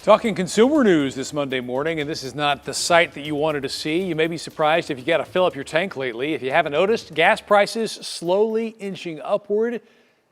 Talking consumer news this Monday morning, and this is not the sight that you wanted to see. You may be surprised if you got to fill up your tank lately. If you haven't noticed, gas prices slowly inching upward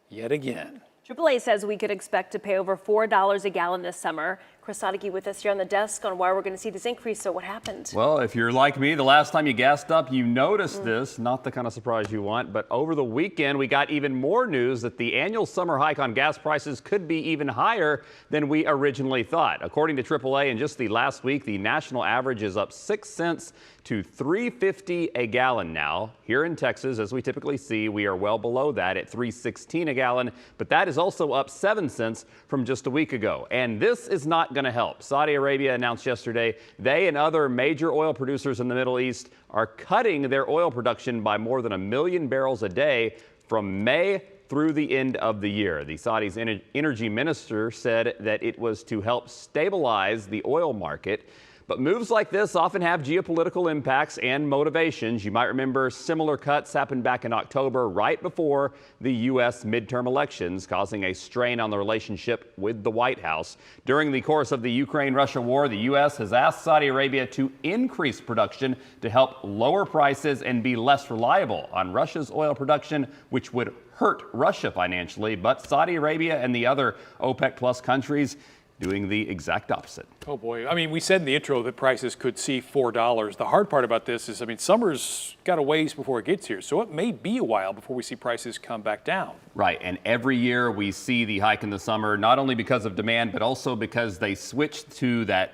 yet again. AAA says we could expect to pay over $4 a gallon this summer. Chris Sadeghi with us here on the desk on why we're going to see this increase. So what happened? Well, if you're like me, the last time you gassed up, you noticed this. Not the kind of surprise you want, but over the weekend, we got even more news that the annual summer hike on gas prices could be even higher than we originally thought. According to AAA, in just the last week, the national average is up 6 cents to $3.50 a gallon now. Here in Texas, as we typically see, we are well below that at $3.16 a gallon, but that is also up 7 cents from just a week ago. And this is not going to help. Saudi Arabia announced yesterday they and other major oil producers in the Middle East are cutting their oil production by more than 1 million barrels a day from May through the end of the year. The Saudi's energy minister said that it was to help stabilize the oil market. But moves like this often have geopolitical impacts and motivations. You might remember similar cuts happened back in October, right before the U.S. midterm elections, causing a strain on the relationship with the White House. During the course of the Ukraine-Russia war, the U.S. has asked Saudi Arabia to increase production to help lower prices and be less reliable on Russia's oil production, which would hurt Russia financially. But Saudi Arabia and the other OPEC Plus countries doing the exact opposite. Oh boy, I mean, we said in the intro that prices could see $4. The hard part about this is, I mean, summer's got a ways before it gets here, so it may be a while before we see prices come back down. Right, and every year we see the hike in the summer, not only because of demand, but also because they switched to that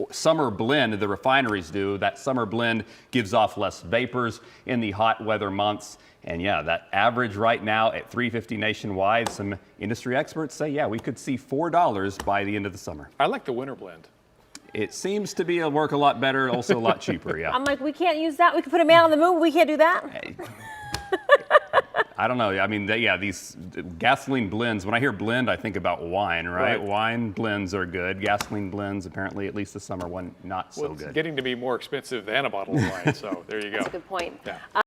summer blend, the refineries do. That summer blend gives off less vapors in the hot weather months. And yeah, that average right now at $3.50 nationwide, some industry experts say, yeah, we could see $4 by the end of the summer. I like the winter blend. It seems to be work a lot better, also a lot cheaper, yeah. I'm like, we can't use that. We could put a man on the moon. We can't do that. I don't know. I mean, these gasoline blends, when I hear blend, I think about wine, right? Wine blends are good. Gasoline blends, apparently, at least the summer one, not so good. It's getting to be more expensive than a bottle of wine, so there you go. That's a good point. Yeah.